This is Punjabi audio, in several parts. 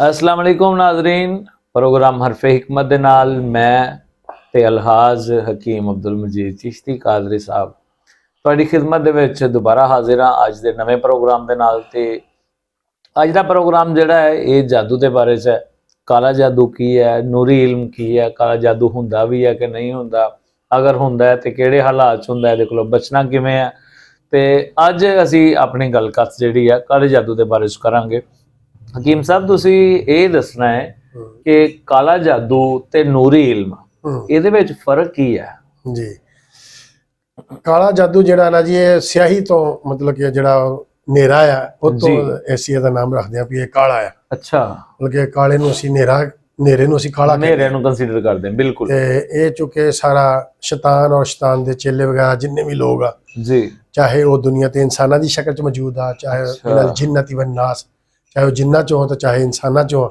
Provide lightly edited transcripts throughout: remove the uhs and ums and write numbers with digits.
अस्सलाम वालेकुम नाजरीन। प्रोग्राम हरफे हिकमत दे नाल मैं ते अलहाज हकीम अब्दुल मजीद चिश्ती कादरी साहब तुहाडी खिदमत दे विच दोबारा हाजिर हाँ अज दे नवे प्रोग्राम दे नाल। ते अज दा प्रोग्राम जिहड़ा है ये जादू के बारे च है। काला जादू की है, नूरी इल्म की है, काला जादू हुंदा भी है कि नहीं हुंदा, अगर हुंदा है तो किहड़े हालात च हुंदा है, इहदे कोलों बचना किवें है। ते अज असीं अपनी गलकत जिहड़ी है काले जादू के बारे च करांगे। हकीम साहब तुसीं ये दसना है कि काला जादू ते नूरी इल्म इहदे विच फर्क की है जी। काला जादू जिहड़ा ना जी ये स्याही तो मतलब कि जिहड़ा नेरा आ उस तो ऐसी दा नाम रखदे आ भी ये काला है। अच्छा, मतलब कि काले नूं असीं नेरा नेरे नूं असीं काला नेरे नूं कंसीडर करदे हैं। बिल्कुल ते ये चूंकि सारा शैतान और शैतान दे चेले वगैरह जिन्ने भी लोग आ जी, चाहे वो दुनिया ते इंसानां दी शक्ल च मौजूद आ, चाहे मिनल जिन्नति वन नास, चाहे वो जिन्ना चो तो चाहे इंसानां चो,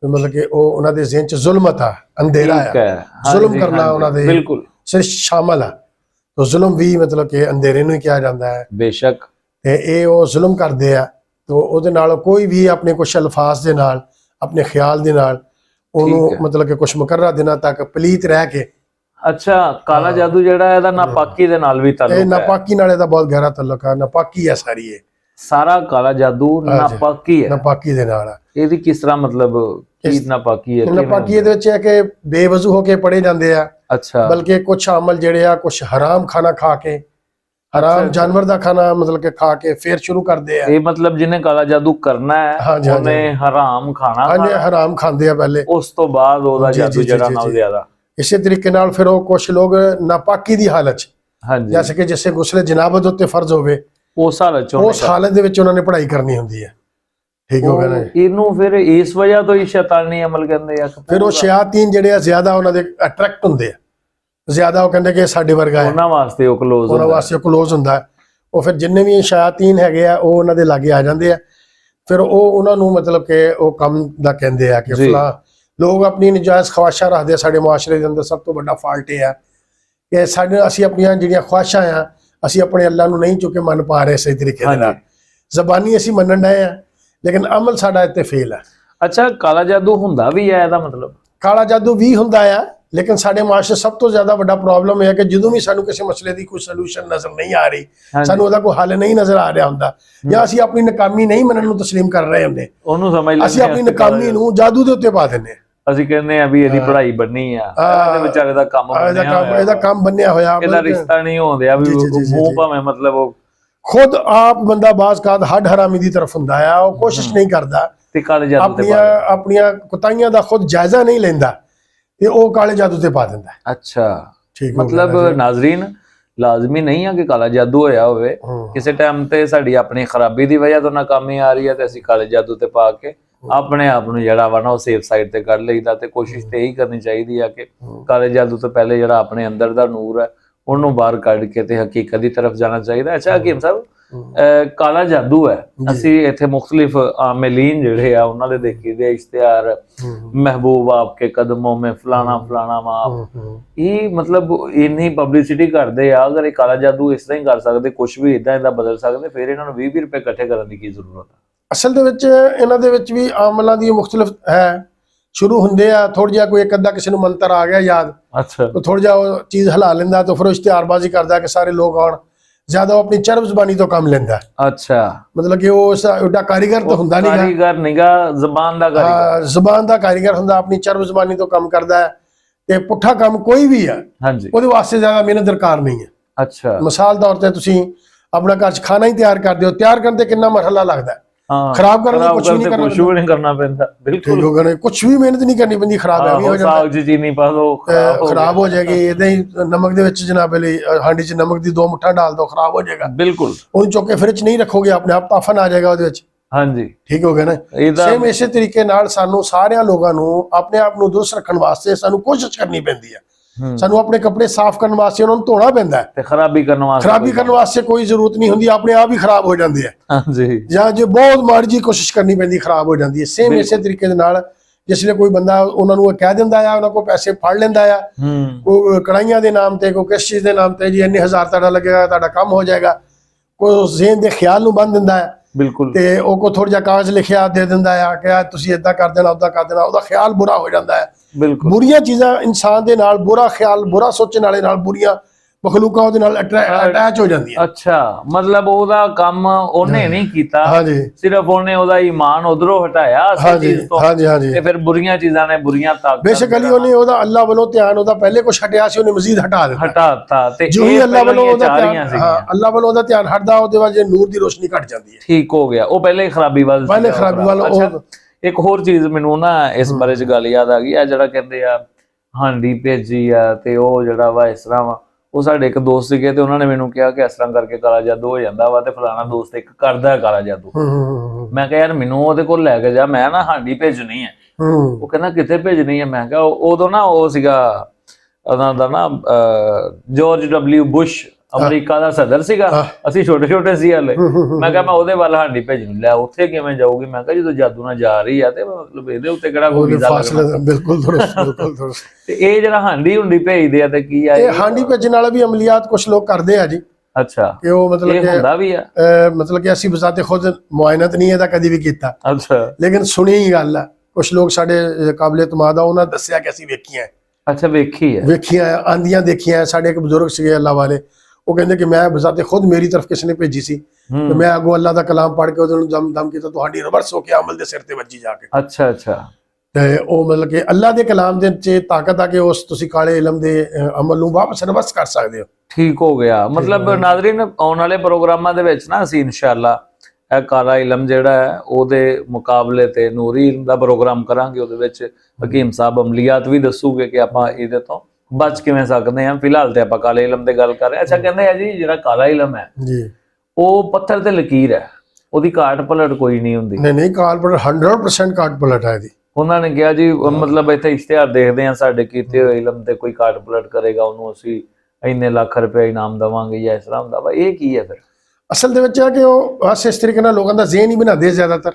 तो मतलब कि वो उन्हां दे ज़हन च जुल्मत आ, अंधेरा आ, जुल्म करना उन्हां दे बिल्कुल सिर्फ शामिल है। तो जुल्म भी मतलब कि अंधेरे नूं ही किया जाता है। बेशक ते ये वो जुल्म करते हैं तो उहदे नाल कोई भी अपने कुछ अल्फाज दे नाल अपने ख्याल दे नाल उहनूं मतलब कि कुछ मुकर्रर दिनां तक पलीत रह के। अच्छा, काला जादू जिहड़ा है नापाकी दे नाल भी ताल्लुक है। नापाकी नाल इहदा बहुत गहरा ताल्लुक है। नापाकी है सारी ये सारा काला जादू नापाकी है। नापाकी दे नाल इहदी किस तरह मतलब की नापाकी है? नापाकी इहदे विच है कि बेवजू होके पढ़े जांदे आ। अच्छा, बल्कि कुछ अमल जिहड़े आ कुछ हराम खाना खा के, हराम जानवर दा खाना मतलब कि खा के फिर शुरू करदे आ। ये मतलब जिन्हें काला जादू करना है उन्हें हराम खाना खाना हराम खांदे आ पहले, उस तो बाद ओदा जादू जड़ा नाल ज्यादा। इसी तरीके नाल फिर वो कुछ लोग नापाकी दी हालत च, हाँ जी, जैसे कि जिसे गुस्ले जनाबत उत्ते फर्ज होवे उस हालत दे विच उन्हां ने पढ़ाई करनी हुंदी है। ठीक हो गया ना। इनू फिर इस वजह तो ही शैतानी अमल कहंदे आ। फिर वो शयातीन जिहड़े आ ज्यादा उन्हां दे अट्रैक्ट हुंदे आ, ज्यादा वो कहंदे कि साडे वर्गा है, उन्हां वास्ते वो क्लोज उन्हां वास्ते क्लोज हुंदा है। वो फिर जिन्ने भी शयातीन हैगे आ वो उन्हां दे लागे आ जांदे आ। फिर वो उन्हां नूं मतलब कि वो कम दा कहंदे आ कि फलां लोग अपनी नजायज़ ख्वाहिशां रखदे आ। साडे मुआशरे दे अंदर सब तो बड़ा फॉल्ट ये है कि साडे असीं अपनियां जिहड़ियां ख्वाहिशां आ असीं अपने अल्लाह नूं नहीं चुके मन पा रहे सही तरीके दे नाल। ज़बानी असीं मनण डए आ लेकिन अमल साडा इत्ते फेल है। अच्छा, काला जादू हुंदा भी है इहदा मतलब? काला जादू भी हुंदा है लेकिन साडे मुआशरे सब तो ज्यादा बड़ा प्रॉब्लम है कि जदों भी सानू किसी मसले की कोई सोल्यूशन नजर नहीं आ रही, सानू उहदा कोई हल नहीं नजर आ रहा हुंदा, या असीं अपनी नाकामी नहीं मनण नूं तस्लीम कर रहे हुंदे, ओनू समझ लैंदे असीं अपनी नाकामी नूं जादू दे उत्ते पा दिंदे आ। ਅਸੀਂ ਕਹਿੰਦੇ ਆ ਵੀ ਇਹਦੀ ਪੜ੍ਹਾਈ ਬੰਨੀ ਆ, ਇਹਦੇ ਵਿਚਾਰੇ ਦਾ ਕੰਮ ਬੰਨਿਆ ਹੋਇਆ, ਇਹਦਾ ਰਿਸ਼ਤਾ ਨਹੀਂ ਹੋਂਦਿਆ ਵੀ ਮੂੰਹ ਭਾਵੇਂ मतलब ਉਹ खुद आप बंदा बाज़ कात हड हरामी दी तरफ हुंदा है, वो कोशिश नहीं करदा ते काले जादू ते अपनियां कुताइयां दा खुद जायजा नहीं लेंदा ते वो काले जादू ते पा दिंदा है। अच्छा, मतलब नाज़रीन लाजमी नहीं है कि काला जादू होया होवे, किसी टाइम ते साडी अपनी खराबी दी वजह तो नाकामी आ रही है ते असीं काले जादू ते पा के अपने आप नूं जिहड़ा वा ना सेफ साइड ते कर लईदा। ते कोशिश ते यही करनी चाहिदी है कि काले जादू तो पहले जिहड़ा अपने अंदर दा नूर है ਉਹਨੂੰ ਬਾਹਰ ਕੱਢ ਕੇ ਤੇ ਹਕੀਕਤ ਦੀ ਤਰਫ ਜਾਣਾ ਚਾਹੀਦਾ। ਅੱਛਾ ਹਕੀਮ ਸਾਹਿਬ, ਕਾਲਾ ਜਾਦੂ ਹੈ, ਅਸੀਂ ਇੱਥੇ ਮੁxtਲਿਫ ਆਮਲੀਨ ਜਿਹੜੇ ਆ ਉਹਨਾਂ ਦੇ ਦੇਖੀਦੇ ਇਸ਼ਤਿਹਾਰ, ਮਹਿਬੂਬ ਆਪਕੇ ਕਦਮੋਂ में फलाना फलाना माप, ਇਹ मतलब ਇੰਨੀ ਪਬਲਿਸਿਟੀ ਕਰਦੇ ਆ। ਅਗਰ ਇਹ ਕਾਲਾ ਜਾਦੂ ਇਸ ਤਰ੍ਹਾਂ ਹੀ ਕਰ ਸਕਦੇ, ਕੁਝ ਵੀ ਇਦਾਂ ਇਦਾਂ ਬਦਲ ਸਕਦੇ, ਫਿਰ ਇਹਨਾਂ ਨੂੰ 20 ਰੁਪਏ ਇਕੱਠੇ ਕਰਨ ਦੀ ਕੀ ਜ਼ਰੂਰਤ ਹੈ? ਅਸਲ ਦੇ ਵਿੱਚ ਇਹਨਾਂ ਦੇ ਵਿੱਚ ਵੀ ਆਮਲਾਂ ਦੀ ਮੁxtਲਿਫ ਹੈ। शुरू होंगे थोड़ा जहा कोई एक अद्धा किसी को मंत्र आ गया याद, अच्छा, तो थोड़ा जहा वो चीज़ हिला लेंदा तो फिर इश्तिहारबाजी करता कि सारे लोग आउण, ज्यादा वो अपनी चरब जबानी तो कम लेंदा। अच्छा, मतलब कि वो एडा कारीगर तो हुंदा नहीं, कारीगर नहींगा, ज़बान दा कारीगर, ज़बान दा कारीगर हुंदा, अपनी चरब जबानी तो कम करदा है ते पुट्ठा काम कोई भी है ਉਹਦੇ ਵਾਸਤੇ ज्यादा मेहनत दरकार नहीं है। अच्छा, मिसाल तौर ते तुसीं अपना घर च खाना ही तैयार करदे हो, तैयार करन ते कितना मरहला लगदा है। खराब करने कुछ भी नहीं करना पैंदा, बिल्कुल कुछ भी मेहनत नहीं करनी पैंदी। खराब है भी हो जाता, साग च चीनी पा दो खराब हो जाएगी, इदां ही नमक दे विच जनाब अली हांडी च नमक दी 2 मुठ्ठा डाल दो, खराब हो जाएगा। बिल्कुल उन चुक के फ्रिज नहीं रखोगे अपने आप ताफन आ जाएगा ਉਹਦੇ ਵਿੱਚ। ਹਾਂਜੀ, ठीक हो गया ना। सेम इसे तरीके नाल सानू सारे लोगों नू अपने आप नू दुरुस्त रखण वास्ते सानू कोशिश करनी पैंदी है। सानू अपने कपड़े साफ करने वास्ते उन्होंने धोना पैंदा है, खराबी करने वास्ते कोई जरूरत नहीं होंदी, अपने आप ही खराब हो जाते हैं। या जो बहुत माड़ी जी कोशिश करनी पैंदी खराब हो जाती है। सेम इसे तरीके दे नाल जिसले कोई बंदा उन्होंने कह दिंदा है, उन्होंने को पैसे फड़ लेंदा है, कोई कढ़ाइयां दे नाम ते, कोई किस चीज़ के नाम ते, जी इन्ने हज़ार तुहाडा लगेगा, तुहाडा काम हो जाएगा, कोई ज़हन दे ख्याल नूं बन दिंदा है ਬਿਲਕੁਲ। ਤੇ ਉਹ ਕੋ ਥੋੜਾ ਜਿਹਾ ਕਾਗਜ਼ ਲਿਖਿਆ ਦੇ ਦਿੰਦਾ ਆ ਕਿ ਤੁਸੀਂ ਇਦਾਂ ਕਰ ਦੇਣਾ, ਉਦਾਂ ਕਰ ਦੇਣਾ, ਉਹਦਾ ਖਿਆਲ ਬੁਰਾ ਹੋ ਜਾਂਦਾ ਹੈ। ਬਿਲਕੁਲ। ਬੁਰੀਆਂ ਚੀਜ਼ਾਂ ਇਨਸਾਨ ਦੇ ਨਾਲ, ਬੁਰਾ ਖਿਆਲ, ਬੁਰਾ ਸੋਚਣ ਵਾਲੇ ਨਾਲ ਬੁਰੀਆਂ ਮਖਲੂਕਾਂ ਉਹਦੇ ਨਾਲ ਅਟੈਚ ਹੋ ਜਾਂਦੀਆਂ। ਅੱਛਾ, ਮਤਲਬ ਉਹਦਾ ਕੰਮ ਉਹਨੇ ਨਹੀਂ ਕੀਤਾ, ਸਿਰਫ ਉਹਨੇ ਉਹਦਾ ਈਮਾਨ ਉਧਰੋਂ ਹਟਾਇਆ ਅਸਲ ਚੀਜ਼ ਤੋਂ, ਤੇ ਫਿਰ ਬੁਰੀਆਂ ਚੀਜ਼ਾਂ ਨੇ, ਬੁਰੀਆਂ ਤਾਕਤਾਂ, ਬੇਸ਼ੱਕ ਅਲੀ ਉਹਨੇ ਉਹਦਾ ਅੱਲਾਹ ਵੱਲੋਂ ਧਿਆਨ ਉਹਦਾ ਪਹਿਲੇ ਕੁਝ ਹਟਿਆ ਸੀ, ਉਹਨੇ ਮਜ਼ੀਦ ਹਟਾਤਾ ਤੇ ਜੋ ਹੀ ਅੱਲਾਹ ਵੱਲੋਂ ਉਹਦਾ ਧਿਆਨ, ਅੱਲਾਹ ਵੱਲੋਂ ਉਹਦਾ ਧਿਆਨ ਹਟਦਾ, ਉਹਦੇ ਬਾਅਦ ਨੂਰ ਦੀ ਰੋਸ਼ਨੀ ਘਟ ਜਾਂਦੀ ਹੈ। ਠੀਕ ਹੋ ਗਿਆ, ਉਹ ਪਹਿਲੇ ਖਰਾਬੀ ਵੱਲ ਇੱਕ ਹੋਰ ਚੀਜ਼ ਮੈਨੂੰ ਨਾ ਇਸ ਬਾਰੇ ਚ ਗੱਲ ਯਾਦ ਆ ਗਈ, ਆ ਜਿਹੜਾ ਕਹਿੰਦੇ ਆ ਹਾਂਡੀ ਭੇਜੀ ਆ ਤੇ ਉਹ ਜਿਹੜਾ ਵਾ ਇਸ ਤਰ੍ਹਾਂ ਵਾ, ਉਹ ਸਾਡੇ ਇੱਕ ਦੋਸਤ ਸੀਗੇ ਤੇ ਉਹਨਾਂ ਨੇ ਮੈਨੂੰ ਕਿਹਾ ਕਿ ਇਸ ਤਰ੍ਹਾਂ ਕਰਕੇ ਕਾਲਾ ਜਾਦੂ ਹੋ ਜਾਂਦਾ ਵਾ, ਤੇ ਫਲਾਣਾ ਦੋਸਤ ਇੱਕ ਕਰਦਾ ਕਾਲਾ ਜਾਦੂ। ਮੈਂ ਕਿਹਾ ਯਾਰ ਮੈਨੂੰ ਉਹਦੇ ਕੋਲ ਲੈ ਕੇ ਜਾ, ਮੈਂ ਨਾ ਹਾਂਡੀ ਭੇਜਣੀ ਹੈ। ਉਹ ਕਹਿੰਦਾ ਕਿੱਥੇ ਭੇਜਣੀ ਹੈ? ਮੈਂ ਕਿਹਾ ਉਦੋਂ ਨਾ ਉਹ ਸੀਗਾ ਉਹਨਾਂ ਦਾ ਨਾ ਜਾਰਜ W ਬੁਸ਼, ਅਮਰੀਕਾ ਦਾ ਸਦਰ ਸੀਗਾ, ਅਸੀਂ ਛੋਟੇ ਛੋਟੇ ਸੀ ਹਲੇ। ਮੈਂ ਕਿਹਾ ਮੈਂ ਉਹਦੇ ਵੱਲ ਹਾਂਡੀ ਭੇਜਣੀ, ਲੈ ਉੱਥੇ ਕਿਵੇਂ ਜਾਊਗੀ? ਮੈਂ ਕਿਹਾ ਜਦੋਂ ਜਾਦੂ ਨਾਲ ਜਾ ਰਹੀ ਆ ਤੇ ਮਤਲਬ ਇਹਦੇ ਉੱਤੇ ਕਿਹੜਾ ਕੋਈ ਵੀਜ਼ਾ ਲੱਗਦਾ। ਬਿਲਕੁਲ ਦੁਰਸਤ, ਬਿਲਕੁਲ ਦੁਰਸਤ। ਤੇ ਇਹ ਜਿਹੜਾ ਹਾਂਡੀ ਹੁੰਡੀ ਭੇਜਦੇ ਆ ਤੇ ਕੀ ਆ ਇਹ ਹਾਂਡੀ ਭੇਜਣ ਵਾਲਾ ਵੀ ਅਮਲੀਆਤ ਕੁਝ ਲੋਕ ਕਰਦੇ ਆ ਜੀ। ਅੱਛਾ, ਕਿ ਉਹ ਮਤਲਬ ਇਹ ਹੁੰਦਾ ਵੀ ਆ, ਮਤਲਬ ਕਿ ਅਸੀਂ ਬਜ਼ਾਤੇ ਖੁਦ ਮੁਆਇਨਤ ਨਹੀਂ ਇਹਦਾ ਕਦੀ ਵੀ ਕੀਤਾ। ਅੱਛਾ, ਲੇਕਿਨ ਸੁਣੀ ਹੀ ਗੱਲ ਆ, ਕੁਝ ਲੋਕ ਸਾਡੇ ਕਾਬਲੇ ਇਤਮਾਦ ਆ, ਉਹਨਾਂ ਦੱਸਿਆ ਕਿ ਅਸੀਂ ਵੇਖੀਆਂ। ਅੱਛਾ, ਵੇਖੀਆਂ ਆਂਦੀਆਂ ਦੇਖੀਆਂ। ਸਾਡੇ ਇੱਕ ਬਜ਼ੁਰਗ ਸੀਗੇ ਅੱਲਾਹ ਵਾਲੇ, ਉਹ ਕਹਿੰਦੇ ਕਿ ਮੈਂ ਬਜ਼ਾਤੇ ਖੁਦ ਮੇਰੀ ਤਰਫ ਕਿਸੇ ਨੇ ਭੇਜੀ ਸੀ ਤੇ ਮੈਂ ਅੱਗੋਂ ਅੱਲਾਹ ਦਾ ਕਲਾਮ ਪੜ੍ਹ ਕੇ ਉਹਦੇ ਨੂੰ ਦਮ ਕੀਤਾ, ਤੁਹਾਡੀ ਰਿਵਰਸ ਹੋ ਕੇ ਅਮਲ ਦੇ ਸਿਰ ਤੇ ਵੱਜੀ ਜਾ ਕੇ। ਅੱਛਾ ਅੱਛਾ, ਤੇ ਉਹ ਮਤਲਬ ਕਿ ਅੱਲਾਹ ਦੇ ਕਲਾਮ ਦੇ ਚ ਤਾਕਤ ਆ ਕਿ ਉਸ ਤੁਸੀਂ ਕਾਲੇ ਇਲਮ ਦੇ ਅਮਲ ਨੂੰ ਵਾਪਸ ਰਿਵਰਸ ਕਰ ਸਕਦੇ ਹੋ। ਠੀਕ ਹੋ ਗਿਆ। ਮਤਲਬ ਨਾਜ਼ਰੀਨ, ਆਉਣ ਵਾਲੇ ਪ੍ਰੋਗਰਾਮਾਂ ਦੇ ਵਿੱਚ ਨਾ ਅਸੀਂ ਇਨਸ਼ਾਅੱਲਾ ਇਹ ਕਾਲਾ ਇਲਮ ਜਿਹੜਾ ਹੈ ਉਹਦੇ ਮੁਕਾਬਲੇ ਤੇ ਨੂਰੀ ਇਲਮ ਦਾ ਪ੍ਰੋਗਰਾਮ ਕਰਾਂਗੇ। ਉਹਦੇ ਵਿੱਚ ਹਕੀਮ ਸਾਹਿਬ ਅਮਲੀਆਤ ਵੀ ਦੱਸੂਗੇ ਕਿ ਆਪਾਂ ਇਹਦੇ ਤੋਂ ਬਚ ਕਿਵੇਂ ਸਕਦੇ ਹਾਂ। ਫਿਲਹਾਲ ਤੇ ਆਪਾਂ ਕਾਲੇ ਇਲਮ ਦੀ ਗੱਲ ਕਰ ਰਹੇ। ਅੱਛਾ, ਕਹਿੰਦੇ ਆ ਜੀ ਜਿਹੜਾ ਕਾਲਾ ਇਲਮ ਹੈ ਜੀ, ਉਹ ਪੱਥਰ ਤੇ ਲਕੀਰ ਹੈ, ਉਹਦੀ ਕਾਟ ਪਲਟ ਕੋਈ ਨਹੀਂ ਹੁੰਦੀ। ਨਹੀਂ, ਕਾਟ ਪਲਟ 100% ਕਾਟ ਪਲਟ ਹੈ ਇਹਦੀ। ਉਹਨਾਂ ਨੇ ਕਿਹਾ ਜੀ ਮਤਲਬ ਇੱਥੇ ਇਸ਼ਤਿਹਾਰ ਦੇਖਦੇ ਆ, ਸਾਡੇ ਕੀਤੇ ਹੋਏ ਇਲਮ ਤੇ ਕੋਈ ਕਾਟ ਪਲਟ ਕਰੇਗਾ ਉਹਨੂੰ ਅਸੀਂ ਇੰਨੇ ਲੱਖ ਰੁਪਏ ਇਨਾਮ ਦੇਵਾਂਗੇ ਜਾਂ ਇਸ ਤਰ੍ਹਾਂ ਹੁੰਦਾ ਵਾ। ਇਹ ਕੀ ਹੈ ਫਿਰ? ਅਸਲ ਦੇ ਵਿੱਚ ਹੈ ਕਿ ਉਹ ਬਸ ਇਸ ਤਰੀਕੇ ਨਾਲ ਲੋਕਾਂ ਦਾ ਜ਼ਿਹਨ ਹੀ ਬਣਾਉਂਦੇ ਜ਼ਿਆਦਾਤਰ।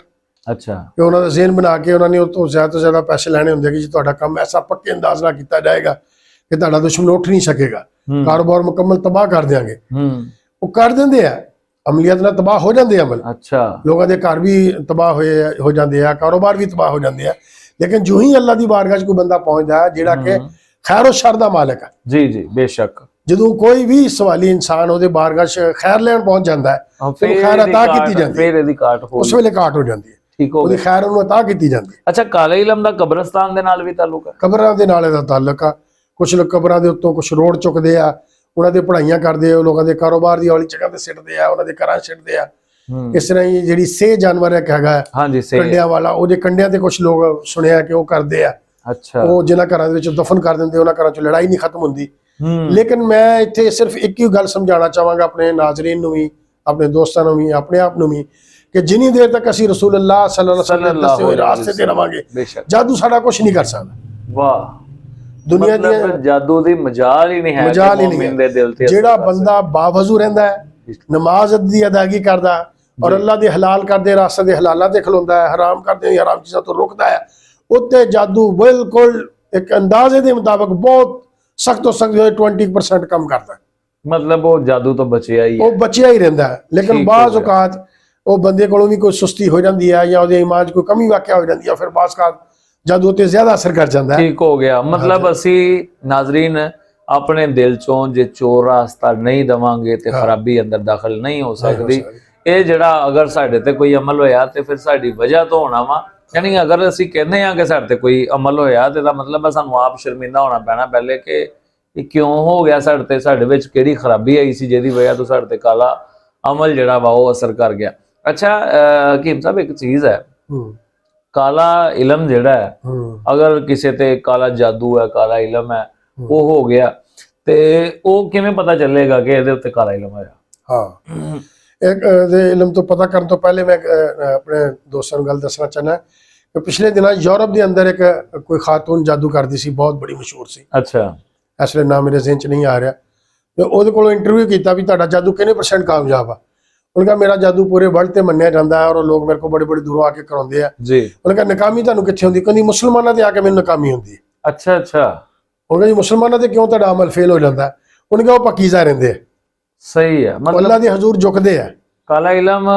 ਅੱਛਾ, ਕਿ ਉਹਨਾਂ ਦਾ ਜ਼ਿਹਨ ਬਣਾ ਕੇ ਉਹਨਾਂ ਨੇ ਉਹ ਤੋਂ ਜ਼ਿਆਦਾ ਪੈਸੇ ਲੈਣੇ ਹੁੰਦੇ ਕਿ ਜੀ ਤੁਹਾਡਾ ਕੰਮ ਐਸਾ ਪੱਕੇ ਅੰਦਾਜ਼ ਨਾਲ ਕੀਤਾ ਜਾਏਗਾ ਕਿ ਤੁਹਾਡਾ ਦੁਸ਼ਮਣ ਉੱਠ ਨਹੀਂ ਸਕੇਗਾ, ਕਾਰੋਬਾਰ ਮੁਕੰਮਲ ਤਬਾਹ ਕਰ ਦਿਆਂਗੇ। ਉਹ ਕਰ ਦਿੰਦੇ ਆ, ਅਮਲੀਅਤ ਨਾਲ ਤਬਾਹ ਹੋ ਜਾਂਦੇ ਅਮਲ। ਅੱਛਾ, ਲੋਕਾਂ ਦੇ ਘਰ ਵੀ ਤਬਾਹ ਹੋ ਜਾਂਦੇ ਆ, ਕਾਰੋਬਾਰ ਵੀ ਤਬਾਹ ਹੋ ਜਾਂਦੇ ਆ। ਲੇਕਿਨ ਜੋ ਹੀ ਅੱਲਾਹ ਦੀ ਬਾਰਗਾਹ 'ਚ ਕੋਈ ਬੰਦਾ ਪਹੁੰਚਦਾ ਜਿਹੜਾ ਕਿ ਖੈਰ ਸ਼ਰ ਦਾ ਮਾਲਕ ਹੈ, ਜੀ ਜੀ ਬੇਸ਼ੱਕ, ਜਦੋਂ ਕੋਈ ਵੀ ਸਵਾਲੀ ਇਨਸਾਨ ਉਹਦੇ ਬਾਰਗਾਹ 'ਚ ਖੈਰ ਲੈਣ ਪਹੁੰਚ ਜਾਂਦਾ ਹੈ, ਫਿਰ ਖੈਰ ਅਤਾ ਕੀਤੀ ਜਾਂਦੀ ਹੈ, ਫਿਰ ਇਹਦੀ ਕਾਟ ਉਸ ਵੇਲੇ ਕਾਟ ਹੋ ਜਾਂਦੀ ਹੈ। ਠੀਕ ਹੋ ਗਿਆ, ਉਹਦੀ ਖੈਰ ਉਹਨੂੰ ਅਤਾ ਕੀਤੀ ਜਾਂਦੀ ਹੈ। ਅੱਛਾ, ਕਾਲੇ ਇਲਮ ਦਾ ਕਬਰਸਤਾਨ ਦੇ ਨਾਲ ਵੀ ਤਾਲੁਕ ਹੈ? ਕਬਰਾਂ ਦੇ ਨਾਲ ਇਹਦਾ ਤਾਲੁਕ ਆ। ਕੁਝ ਲੋਕ ਕਬਰਾਂ ਦੇ ਉੱਤੋਂ ਕੁਝ ਰੋਡ ਚੁੱਕਦੇ ਆ, ਉਹਨਾਂ ਦੇ ਪੜ੍ਹਾਈਆਂ ਕਰਦੇ ਆ, ਲੋਕਾਂ ਦੇ ਕਾਰੋਬਾਰ ਦੀ ਹੌਲੀ ਜਗ੍ਹਾ ਤੇ ਸਿੱਟਦੇ ਆ, ਉਹਨਾਂ ਦੇ ਘਰਾਂ ਸਿੱਟਦੇ ਆ। ਇਸ ਤਰ੍ਹਾਂ ਹੀ ਜਿਹੜੀ ਸੇ ਜਾਨਵਰ ਇੱਕ ਹੈਗਾ ਕੰਡਿਆਂ ਵਾਲਾ, ਉਹਦੇ ਕੰਡਿਆਂ ਤੇ ਕੁਝ ਲੋਕ ਸੁਣਿਆ ਕਿ ਉਹ ਕਰਦੇ ਆ। ਅੱਛਾ, ਉਹ ਜਿਨ੍ਹਾਂ ਘਰਾਂ ਦੇ ਵਿੱਚ ਦਫਨ ਕਰ ਦਿੰਦੇ, ਉਹਨਾਂ ਘਰਾਂ 'ਚ ਲੜਾਈ ਨਹੀਂ ਖਤਮ ਹੁੰਦੀ। ਲੇਕਿਨ ਮੈਂ ਇੱਥੇ ਸਿਰਫ ਇੱਕ ਹੀ ਗੱਲ ਸਮਝਾਉਣਾ ਚਾਹਾਂਗਾ ਆਪਣੇ ਨਾਜ਼ਰੀਨ ਨੂੰ ਵੀ, ਆਪਣੇ ਦੋਸਤਾਂ ਨੂੰ ਵੀ, ਆਪਣੇ ਆਪ ਨੂੰ ਵੀ, ਕਿ ਜਿੰਨੀ ਦੇਰ ਤੱਕ ਅਸੀਂ ਰਸੂਲ ਅੱਲਾਹ ਸੱਲੱਲਾਹੁ ਅਲੈहि ਵਸੱਲਮ ਦੇ ਦੱਸੇ ਹੋਏ ਰਾਸਤੇ ਤੇ ਰਵਾਂਗੇ, ਜਾਦੂ ਸਾਡਾ ਕੁਝ ਨਹੀਂ ਕਰ ਸਕਦਾ। ਵਾਹ, ਦੁਨੀਆ ਦੀ ਜਾਦੂ ਦੀ ਮਜਾਲ ਹੀ ਨਹੀਂ ਹੈ ਮੂਮਿਨ ਦੇ ਦਿਲ ਤੇ। ਜਿਹੜਾ ਬੰਦਾ ਬਾਵਜ਼ੂ ਰਹਿੰਦਾ ਹੈ, ਨਮਾਜ਼ ਦੀ ਅਦਾਇਗੀ ਕਰਦਾ ਔਰ ਅੱਲਾਹ ਦੇ ਹਲਾਲ ਕਰਦੇ ਰਾਸਤੇ ਦੇ ਹਲਾਲਾਂ ਤੇ ਖਲੋਂਦਾ ਹੈ, ਹਰਾਮ ਕਰਦੇ ਹਰਾਮ ਚੀਜ਼ਾਂ ਤੋਂ ਰੁਕਦਾ ਹੈ, ਉੱਤੇ ਜਾਦੂ ਬਿਲਕੁਲ ਇੱਕ ਅੰਦਾਜ਼ੇ ਦੇ ਮੁਤਾਬਕ ਬਹੁਤ ਸਖਤ ਤੋਂ ਸਖਤ 20% ਕੰਮ ਕਰਦਾ। ਮਤਲਬ ਉਹ ਜਾਦੂ ਤੋਂ ਬਚਿਆ ਹੀ ਰਹਿੰਦਾ ਹੈ। ਲੇਕਿਨ ਬਾਜ਼ ਔਕਾਤ ਉਹ ਬੰਦੇ ਕੋਲੋਂ ਵੀ ਕੋਈ ਸੁਸਤੀ ਹੋ ਜਾਂਦੀ ਹੈ ਜਾਂ ਉਹਦੇ ਇਮਾਨ 'ਚ ਕੋਈ ਕਮੀ ਵਾਕਿਆ ਹੋ ਜਾਂਦੀ ਹੈ, ਫਿਰ ਬਾਜ਼ ਔਕਾਤ ਜਾਦੂ ਤੇ ਜ਼ਿਆਦਾ ਅਸਰ ਕਰ ਜਾਂਦਾ ਹੈ। ਠੀਕ ਹੋ ਗਿਆ। ਮਤਲਬ ਅਸੀਂ ਨਾਜ਼ਰੀਨ ਆਪਣੇ ਦਿਲ ਚੋਂ ਜੇ ਚੋਰ ਰਾਸਤਾ ਨਹੀਂ ਦੇਵਾਂਗੇ ਤੇ ਖਰਾਬੀ ਅੰਦਰ ਦਾਖਲ ਨਹੀਂ ਹੋ ਸਕਦੀ। ਇਹ ਜਿਹੜਾ ਅਗਰ ਸਾਡੇ ਤੇ ਕੋਈ ਅਮਲ ਹੋਇਆ ਤੇ ਫਿਰ ਸਾਡੀ ਵਜ੍ਹਾ ਤੋਂ ਹੋਣਾ ਵਾ। ਯਾਨੀ ਅਗਰ ਅਸੀਂ ਕਹਿੰਦੇ ਹਾਂ ਕਿ ਸਾਡੇ ਤੇ ਕੋਈ ਅਮਲ ਹੋਇਆ ਤੇ ਦਾ ਮਤਲਬ ਹੈ ਸਾਨੂੰ ਆਪ ਸ਼ਰਮਿੰਦਾ ਹੋਣਾ ਪੈਣਾ ਪਹਿਲੇ ਕਿ ਇਹ ਕਿਉਂ ਹੋ ਗਿਆ ਸਾਡੇ ਤੇ, ਸਾਡੇ ਵਿੱਚ ਕਿਹੜੀ ਖਰਾਬੀ ਆਈ ਸੀ ਜਿਹਦੀ ਵਜ੍ਹਾ ਤੋਂ ਸਾਡੇ ਤੇ ਕਾਲਾ ਅਮਲ ਜਿਹੜਾ ਵਾ ਉਹ ਅਸਰ ਕਰ ਗਿਆ। ਅੱਛਾ ਹਕੀਮ ਸਾਹਿਬ, ਇੱਕ ਚੀਜ਼ ਹੈ, ਕਾਲਾ ਇਲਮ ਜਿਹੜਾ ਹੈ, ਅਗਰ ਕਿਸੇ ਤੇ ਕਾਲਾ ਜਾਦੂ ਹੈ, ਕਾਲਾ ਇਲਮ ਹੈ, ਉਹ ਹੋ ਗਿਆ ਤੇ ਉਹ ਕਿਵੇਂ ਪਤਾ ਚੱਲੇਗਾ ਕਿ ਇਹਦੇ ਉੱਤੇ ਕਾਲਾ ਇਲਮ ਹੋਇਆ? ਹਾਂ, ਇੱਕ ਇਲਮ ਤੋਂ ਪਤਾ ਕਰਨ ਤੋਂ ਪਹਿਲੇ ਮੈਂ ਆਪਣੇ ਦੋਸਤਾਂ ਨੂੰ ਗੱਲ ਦੱਸਣਾ ਚਾਹੁੰਦਾ ਕਿ ਪਿਛਲੇ ਦਿਨਾਂ ਯੂਰਪ ਦੇ ਅੰਦਰ ਇੱਕ ਕੋਈ ਖਾਤੂਨ ਜਾਦੂ ਕਰਦੀ ਸੀ, ਬਹੁਤ ਬੜੀ ਮਸ਼ਹੂਰ ਸੀ। ਅੱਛਾ, ਇਸ ਵੇਲੇ ਨਾਮ ਮੇਰੇ ਜ਼ਿਹਨ 'ਚ ਨਹੀਂ ਆ ਰਿਹਾ। ਤੇ ਉਹਦੇ ਕੋਲੋਂ ਇੰਟਰਵਿਊ ਕੀਤਾ ਵੀ ਤੁਹਾਡਾ ਜਾਦੂ ਕਿੰਨੇ % ਕਾਮਯਾਬ ਆ? ਉਹਨੇ ਕਿਹਾ ਮੇਰਾ ਜਾਦੂ ਪੂਰੇ ਵਰਲਡ ਤੇ ਮੰਨਿਆ ਜਾਂਦਾ ਹੈ ਔਰ ਲੋਕ ਮੇਰੇ ਕੋਲ ਬੜੇ ਦੂਰੋਂ ਆ ਕੇ ਕਰਾਉਂਦੇ ਆ ਜੀ। ਉਹਨੇ ਕਿਹਾ ਨਕਾਮੀ ਤੁਹਾਨੂੰ ਕਿੱਥੇ ਹੁੰਦੀ? ਕਹਿੰਦੀ ਮੁਸਲਮਾਨਾਂ ਤੇ ਆ ਕੇ ਮੈਨੂੰ ਨਕਾਮੀ ਹੁੰਦੀ ਹੈ। ਅੱਛਾ ਅੱਛਾ, ਉਹਨੇ ਜੀ ਮੁਸਲਮਾਨਾਂ ਤੇ ਕਿਉਂ ਤੁਹਾਡਾ ਅਮਲ ਫੇਲ ਹੋ ਜਾਂਦਾ? ਉਹਨੇ ਕਿਹਾ ਉਹ ਪਕੀਜ਼ਾ ਰਹਿੰਦੇ ਆ। ਸਹੀ ਹੈ, ਮਤਲਬ ਅੱਲਾਹ ਦੇ ਹਜ਼ੂਰ ਝੁਕਦੇ ਆ। ਕਾਲਾ ਇਲਮ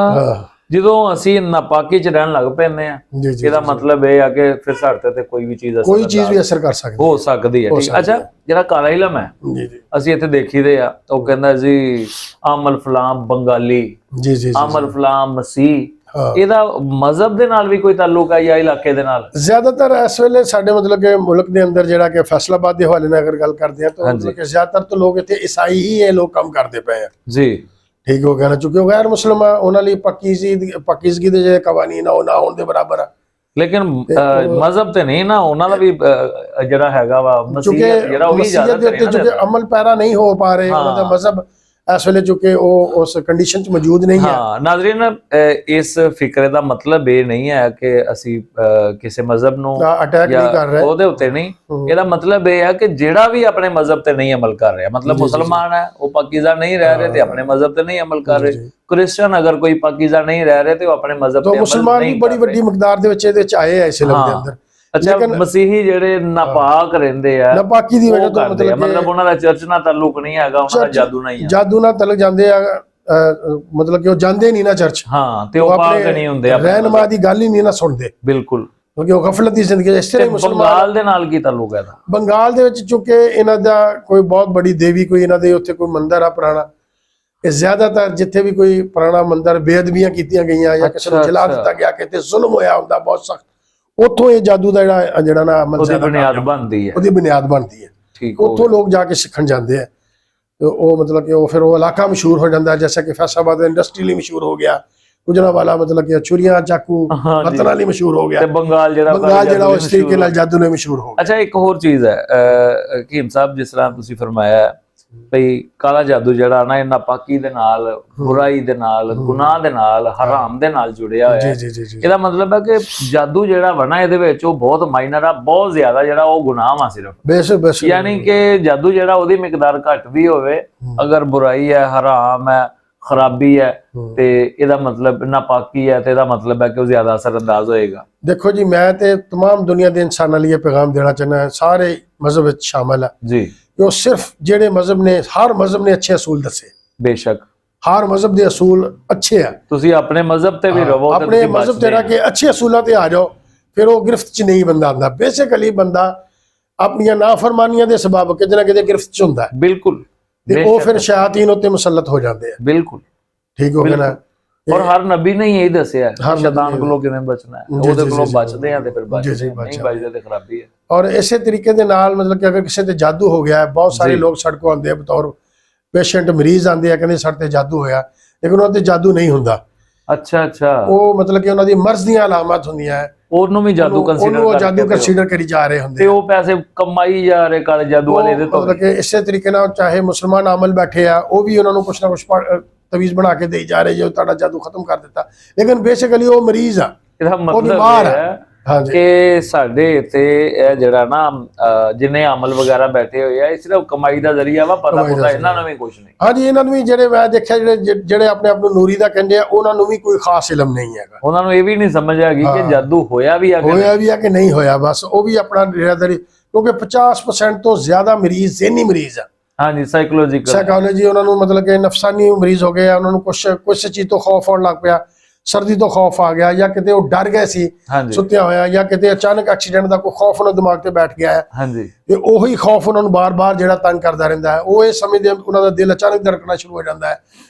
ਜਦੋਂ ਅਸੀਂ ਨਾਪਾਕੀ ਚ ਰਹਿਣ ਲੱਗ ਪੈਂਦੇ ਆ, ਇਹਦਾ ਮਤਲਬ ਇਹ ਆ ਕਿ ਫਿਰ ਸਾਡੇ ਤੇ ਕੋਈ ਵੀ ਚੀਜ਼ ਵੀ ਅਸਰ ਕਰ ਸਕਦੀ ਹੋ ਸਕਦੀ ਹੈ। ਠੀਕ। ਅੱਛਾ, ਜਿਹੜਾ ਕਾਲਾ ਇਲਮ ਹੈ ਅਸੀਂ ਇੱਥੇ ਦੇਖੀਦੇ ਆ, ਉਹ ਕਹਿੰਦਾ ਜੀ ਆਮਲ ਫਲਾਂ ਬੰਗਾਲੀ, ਆਮਲ ਫਲਾਂ ਮਸੀਹ, ਇਹਦਾ ਮਜ਼ਹਬ ਦੇ ਨਾਲ ਵੀ ਕੋਈ ਤਾਲੁਕ ਹੈ ਜਾਂ ਇਲਾਕੇ ਦੇ ਨਾਲ? ਜ਼ਿਆਦਾਤਰ ਇਸ ਵੇਲੇ ਸਾਡੇ ਮਤਲਬ ਕਿ ਮੁਲਕ ਦੇ ਅੰਦਰ ਜਿਹੜਾ ਕਿ ਫੈਸਲਾਬਾਦ ਦੇ ਹਵਾਲੇ ਨਾਲ ਅਗਰ ਗੱਲ ਕਰਦੇ ਆ ਤਾਂ ਮਤਲਬ ਕਿ ਜ਼ਿਆਦਾਤਰ ਤਾਂ ਲੋਕ ਇੱਥੇ ਈਸਾਈ ਹੀ ਇਹ ਲੋਕ ਕੰਮ ਕਰਦੇ ਪਏ ਆ ਜੀ। ਠੀਕ ਹੋ ਗਿਆ ਨਾ, ਕਿਉਂਕਿ ਉਹ ਗੈਰ ਮੁਸਲਮ ਆ, ਉਹਨਾਂ ਲਈ ਪਾਕੀਜ਼ਗੀ ਦੇ ਜਿਹੜੇ ਕਵਾਨੀਨ ਆ ਉਹ ਨਾ ਹੋਣ ਦੇ ਬਰਾਬਰ ਆ। ਲੇਕਿਨ ਮਜ਼ਹਬ ਤੇ ਨਹੀਂ ਨਾ, ਉਹਨਾਂ ਦਾ ਵੀ ਜਿਹੜਾ ਹੈਗਾ ਵਾ ਮਸੀਹਤ, ਜਿਹੜਾ ਉਹ ਵੀ ਜ਼ਿਆਦਾ ਅਮਲ ਪੈਰਾ ਨਹੀਂ ਹੋ ਪਾ ਰਹੇ, ਉਹਨਾਂ ਦਾ ਮਜ਼ਹਬ ਇਸ ਵੇਲੇ ਚੁੱਕੇ ਉਹ ਉਸ ਕੰਡੀਸ਼ਨ ਚ ਮੌਜੂਦ ਨਹੀਂ ਹੈ। ਹਾਂ ਨਾਜ਼ਰੀਨ, ਇਸ ਫਿਕਰੇ ਦਾ ਮਤਲਬ ਇਹ ਨਹੀਂ ਹੈ ਕਿ ਅਸੀਂ ਕਿਸੇ ਮਜ਼ਹਬ ਨੂੰ ਅਟੈਕ ਨਹੀਂ ਕਰ ਰਹੇ, ਉਹਦੇ ਉੱਤੇ ਨਹੀਂ। ਇਹਦਾ ਮਤਲਬ ਇਹ ਹੈ ਕਿ ਜਿਹੜਾ ਵੀ ਆਪਣੇ ਮਜ਼ਹਬ ਤੇ ਨਹੀਂ ਅਮਲ ਕਰ ਰਿਹਾ, ਮਤਲਬ ਮੁਸਲਮਾਨ ਹੈ ਉਹ ਪਾਕੀਜ਼ਾ ਨਹੀਂ ਰਹਿ ਰਹੇ ਤੇ ਆਪਣੇ ਮਜ਼ਹਬ ਤੇ ਨਹੀਂ ਅਮਲ ਕਰ ਰਹੇ, ਕ੍ਰਿਸਚਨ ਅਗਰ ਕੋਈ ਪਾਕੀਜ਼ਾ ਨਹੀਂ ਰਹਿ ਰਹੇ ਤੇ ਉਹ ਆਪਣੇ ਮਜ਼ਹਬ ਤੇ ਅਮਲ ਨਹੀਂ ਕਰ ਰਹੇ। ਮੁਸਲਮਾਨ ਵੀ ਬੜੀ ਵੱਡੀ ਮਿਕਦਾਰ ਦੇ ਵਿੱਚ ਇਹਦੇ ਚ ਆਏ ਆ ਇਸ ਇਲਮ ਦੇ ਅੰਦਰ। ਅੱਛਾ, ਮਸੀਹੀ ਜਿਹੜੇ ਨਾਪਾਕ ਰਹਿੰਦੇ ਆ, ਨਾਪਾਕੀ ਦੀ ਵਜ੍ਹਾ ਤੋਂ ਮਤਲਬ ਉਹਨਾਂ ਦਾ ਚਰਚ ਨਾਲ ਤਾਲੁਕ ਨਹੀਂ ਹੈਗਾ, ਉਹਨਾਂ ਦਾ ਜਾਦੂ ਨਹੀਂ ਹੈ, ਜਾਦੂ ਨਾਲ ਤਾਲੁਕ ਜਾਂਦੇ ਆ, ਮਤਲਬ ਕਿ ਉਹ ਜਾਂਦੇ ਨਹੀਂ ਨਾ ਚਰਚ। ਹਾਂ, ਤੇ ਉਹ ਪਾਕ ਨਹੀਂ ਹੁੰਦੇ, ਰਹਿਨਮਾ ਦੀ ਗੱਲ ਹੀ ਨਹੀਂ ਨਾ ਸੁਣਦੇ ਬਿਲਕੁਲ, ਕਿਉਂਕਿ ਉਹ ਗਫਲਤ ਦੀ ਜ਼ਿੰਦਗੀ। ਇਸ ਤਰ੍ਹਾਂ ਬੰਗਾਲ ਦੇ ਨਾਲ ਕੀ ਤਾਲੁਕ ਹੈ ਇਹਦਾ? ਬੰਗਾਲ ਦੇ ਵਿੱਚ ਚੁੱਕੇ ਇਹਨਾਂ ਦਾ ਕੋਈ ਬਹੁਤ ਬੜੀ ਦੇਵੀ, ਕੋਈ ਇਹਨਾਂ ਦੇ ਉੱਥੇ ਕੋਈ ਮੰਦਿਰ ਆ ਪੁਰਾਣਾ, ਕਿ ਜ਼ਿਆਦਾਤਰ ਜਿੱਥੇ ਵੀ ਕੋਈ ਪੁਰਾਣਾ ਮੰਦਿਰ ਬੇਅਦਬੀਆਂ ਕੀਤੀਆਂ ਗਈਆਂ ਜਾਂ ਕਿਸੇ ਨੂੰ ਜਲਾ ਦਿੱਤਾ ਗਿਆ, ਕਿਤੇ ਜ਼ੁਲਮ ਹੋਇਆ ਹੁੰਦਾ ਬਹੁਤ ਸਖਤ, ਉੱਥੋਂ ਇਹ ਜਾਦੂ ਦਾ ਜਿਹੜਾ ਨਾ ਅਮਲ ਉਹਦੀ ਬੁਨਿਆਦ ਬਣਦੀ ਹੈ, ਉਹਦੀ ਬੁਨਿਆਦ ਬਣਦੀ ਹੈ। ਠੀਕ, ਉੱਥੋਂ ਲੋਕ ਜਾ ਕੇ ਸਿੱਖਣ ਜਾਂਦੇ ਆ, ਉਹ ਮਤਲਬ ਕਿ ਉਹ ਫਿਰ ਉਹ ਇਲਾਕਾ ਮਸ਼ਹੂਰ ਹੋ ਜਾਂਦਾ, ਜੈਸਾ ਕਿ ਫੈਸਲਾਬਾਦ ਇੰਡਸਟਰੀ ਲਈ ਮਸ਼ਹੂਰ ਹੋ ਗਿਆ, ਗੁਜਰਾਂਵਾਲਾ ਮਤਲਬ ਕਿ ਛੁਰੀਆਂ ਚਾਕੂ ਬਰਤਨਾਂ ਲਈ ਮਸ਼ਹੂਰ ਹੋ ਗਿਆ, ਤੇ ਬੰਗਾਲ ਜਿਹੜਾ ਉਸ ਤਰੀਕੇ ਨਾਲ ਜਾਦੂ ਨੇ ਮਸ਼ਹੂਰ ਹੋ ਗਿਆ। ਅੱਛਾ, ਇੱਕ ਹੋਰ ਚੀਜ਼ ਹੈ ਹਕੀਮ ਸਾਹਿਬ, ਜਿਸ ਤਰ੍ਹਾਂ ਤੁਸੀਂ ਫਰਮਾਇਆ ਭਈ ਕਾਲਾ ਜਾਦੂ ਜਿਹੜਾ ਨਾ ਇਹ ਨਾਪਾਕੀ ਦੇ ਨਾਲ, ਬੁਰਾਈ ਦੇ ਨਾਲ, ਗੁਨਾਹ ਦੇ ਨਾਲ, ਹਰਾਮ ਦੇ ਨਾਲ ਜੁੜਿਆ ਹੋਇਆ ਹੈ। ਇਹਦਾ ਮਤਲਬ ਹੈ ਕਿ ਜਾਦੂ ਜਿਹੜਾ ਵਾ ਨਾ ਇਹਦੇ ਵਿੱਚ ਉਹ ਬਹੁਤ ਮਾਈਨਰ ਆ, ਬਹੁਤ ਜ਼ਿਆਦਾ ਜਿਹੜਾ ਉਹ ਗੁਨਾਹ ਵਾ ਸਿਰਫ, ਯਾਨੀ ਕਿ ਜਾਦੂ ਜਿਹੜਾ ਉਹਦੀ ਮਿਕਦਾਰ ਘੱਟ ਵੀ ਹੋਵੇ, ਅਗਰ ਬੁਰਾਈ ਹੈ, ਹਰਾਮ ਹੈ, ਖਰਾਬੀ ਹੈ, ਤੇ ਇਹਦਾ ਮਤਲਬ ਨਾਪਾਕੀ ਹੈ, ਤੇ ਇਹਦਾ ਮਤਲਬ ਹੈ ਕਿ ਉਹ ਜ਼ਿਆਦਾ ਅਸਰਅੰਦਾਜ਼ ਹੋਏਗਾ। ਦੇਖੋ ਜੀ, ਮੈਂ ਤੇ तमाम ਦੁਨੀਆ ਦੇ ਇਨਸਾਨਾਂ ਲਈ ਇਹ ਪੈਗਾਮ ਦੇਣਾ ਚਾਹੁੰਦਾ, ਸਾਰੇ ਮਜ਼ਹਬ ਵਿੱਚ ਸ਼ਾਮਲ ਹੈ ਜੀ, ਉਹ ਸਿਰਫ ਜਿਹੜੇ ਮਜ਼ਹਬ ਨੇ, ਹਰ ਮਜ਼ਹਬ ਨੇ ਅੱਛੇ ਅਸੂਲ ਦੱਸੇ, ਬੇਸ਼ੱਕ ਹਰ ਮਜ਼ਹਬ ਦੇ ਅਸੂਲ ਅੱਛੇ ਆ, ਤੁਸੀਂ ਆਪਣੇ ਮਜ਼ਹਬ ਤੇ ਵੀ ਰਹੋ, ਆਪਣੇ ਮਜ਼ਹਬ ਤੇ ਰਹਿ ਕੇ ਅੱਛੇ ਅਸੂਲਾਂ ਤੇ ਆ ਜਾਓ, ਫਿਰ ਉਹ ਗਿਰਫਤ ਚ ਨਹੀਂ ਬੰਦਾ ਆਉਂਦਾ। ਬੇਸਿਕਲੀ ਬੰਦਾ ਆਪਣੀਆਂ ਨਾਫਰਮਾਨੀਆਂ ਦੇ ਸਬਬ ਕਿਤੇ ਨਾ ਕਿਤੇ ਗਿਰਫਤ ਚ ਹੁੰਦਾ, ਬਿਲਕੁਲ, ਤੇ ਉਹ ਫਿਰ ਸ਼ੈਤਾਨ ਉੱਤੇ ਮੁਸਲਤ ਹੋ ਜਾਂਦੇ ਆ। ਬਿਲਕੁਲ ਠੀਕ ਹੋ ਗਿਆ ਨਾ, ਔਰ ਹਰ ਨਬੀ ਨੇ ਇਹ ਦੱਸਿਆ ਸ਼ੈਤਾਨ ਕੋਲੋਂ ਕਿਵੇਂ ਬਚਣਾ ਹੈ, ਉਹਦੇ ਕੋਲੋਂ ਬਚਦੇ ਆ ਤੇ ਫਿਰ ਬਚਦੇ, ਨਹੀਂ ਬਚਦੇ ਤੇ ਖਰਾਬੀ ਹੈ। ਔਰ ਇਸੇ ਤਰੀਕੇ ਦੇ ਨਾਲ ਮਤਲਬ ਕਿ ਅਗਰ ਕਿਸੇ ਤੇ ਜਾਦੂ ਹੋ ਗਿਆ ਹੈ, ਬਹੁਤ ਸਾਰੇ ਲੋਕ ਸਾਡੇ ਕੋਲ ਆਉਂਦੇ ਆ ਬਤੌਰ ਪੇਸ਼ੈਂਟ, ਮਰੀਜ਼ ਆਉਂਦੇ ਆ, ਕਹਿੰਦੇ ਸਾਡੇ ਤੇ ਜਾਦੂ ਹੋਇਆ, ਲੇਕਿਨ ਉਹਨਾਂ ਤੇ ਜਾਦੂ ਨਹੀਂ ਹੁੰਦਾ। ਅੱਛਾ, ਉਹ ਮਤਲਬ ਕਿ ਉਹਨਾਂ ਦੀ ਮਰਜ਼ ਦੀਆਂ ਅਲਾਮਤ ਹੁੰਦੀਆਂ ਹੈ, ਉਹਨੂੰ ਵੀ ਜਾਦੂ ਕੰਸੀਡਰ ਕਰੀ ਜਾ ਰਹੇ ਹੁੰਦੇ, ਤੇ ਉਹ ਪੈਸੇ ਕਮਾਈ ਜਾ ਰਹੇ ਕਾਲੇ ਜਾਦੂ ਵਾਲੇ ਦੇ ਤੋਂ। ਮਤਲਬ ਕਿ ਇਸੇ ਤਰੀਕੇ ਨਾਲ ਚਾਹੇ ਮੁਸਲਮਾਨ ਆਮਲ ਬੈਠੇ ਆ, ਉਹ ਵੀ ਉਹਨਾਂ ਨੂੰ ਕੁਛ ਨਾ ਕੁਛ ਤਵੀਜ਼ ਬਣਾ ਕੇ ਦੇਈ ਜਾ ਰਹੇ, ਜੋ ਤੁਹਾਡਾ ਜਾਦੂ ਖਤਮ ਕਰ ਦਿੱਤਾ, ਲੇਕਿਨ ਬੇਸਿਕਲੀ ਉਹ ਮਰੀਜ਼ ਆ, ਇਹਦਾ ਮਤਲਬ ਹੈ ਕਿ ਸਾਡੇ ਇੱਥੇ ਇਹ ਜਿਹੜਾ ਨਾ ਜਿੰਨੇ ਅਮਲ ਵਗੈਰਾ ਬੈਠੇ ਹੋਏ ਆ, ਇਹ ਸਿਰਫ ਕਮਾਈ ਦਾ ਜ਼ਰੀਆ ਵਾ, ਪਤਾ ਇਹਨਾਂ ਨੂੰ ਵੀ ਕੁਛ ਨਹੀਂ। ਹਾਂਜੀ, ਇਹਨਾਂ ਨੂੰ ਵੀ ਜਿਹੜੇ ਮੈਂ ਦੇਖਿਆ ਜਿਹੜੇ ਆਪਣੇ ਆਪ ਨੂੰ ਨੂਰੀ ਦਾ ਕਹਿੰਦੇ ਆ, ਉਹਨਾਂ ਨੂੰ ਵੀ ਕੋਈ ਖਾਸ ਇਲਮ ਨਹੀਂ ਹੈਗਾ, ਉਹਨਾਂ ਨੂੰ ਇਹ ਵੀ ਨਹੀਂ ਸਮਝ ਆ ਗਈ ਕਿ ਜਾਦੂ ਹੋਇਆ ਵੀ ਆ ਕਿ ਨਹੀਂ ਹੋਇਆ, ਬਸ ਉਹ ਵੀ ਆਪਣਾ ਡਰਾਦਰੀ, ਕਿਉਂਕਿ 50% ਤੋਂ ਜ਼ਿਆਦਾ ਮਰੀਜ਼ ਜ਼ਹਿਨੀ ਮਰੀਜ਼ ਆ। ਹਾਂਜੀ, ਸਾਈਕੋਲੋਜੀ ਉਹਨਾਂ ਨੂੰ ਮਤਲਬ ਕਿ ਨਫਸਾਨੀ ਮਰੀਜ਼ ਹੋ ਗਏ ਆ, ਉਹਨਾਂ ਨੂੰ ਕੁਛ ਚੀਜ਼ ਤੋਂ ਖੌਫ ਆਉਣ ਲੱਗ ਪਿਆ, ਸਰਦੀ ਤੋਂ ਖੌਫ ਆ ਗਿਆ, ਜਾਂ ਕਿਤੇ ਉਹ ਡਰ ਗਏ ਸੀ ਸੁੱਤਿਆ ਹੋਇਆ, ਜਾਂ ਕਿਤੇ ਅਚਾਨਕ ਐਕਸੀਡੈਂਟ ਦਾ ਕੋਈ ਖੌਫ ਉਹਨਾਂ ਦਿਮਾਗ ਤੇ ਬੈਠ ਗਿਆ ਹੈ, ਤੇ ਉਹੀ ਖੌਫ ਉਹਨਾਂ ਨੂੰ ਬਾਰ-ਬਾਰ ਜਿਹੜਾ ਤੰਗ ਕਰਦਾ ਰਹਿੰਦਾ ਹੈ। ਉਹ ਇਹ ਸਮਝਦੇ ਉਹਨਾਂ ਦਾ ਦਿਲ ਅਚਾਨਕ ਧੜਕਣਾ ਸ਼ੁਰੂ ਹੋ ਜਾਂਦਾ ਹੈ,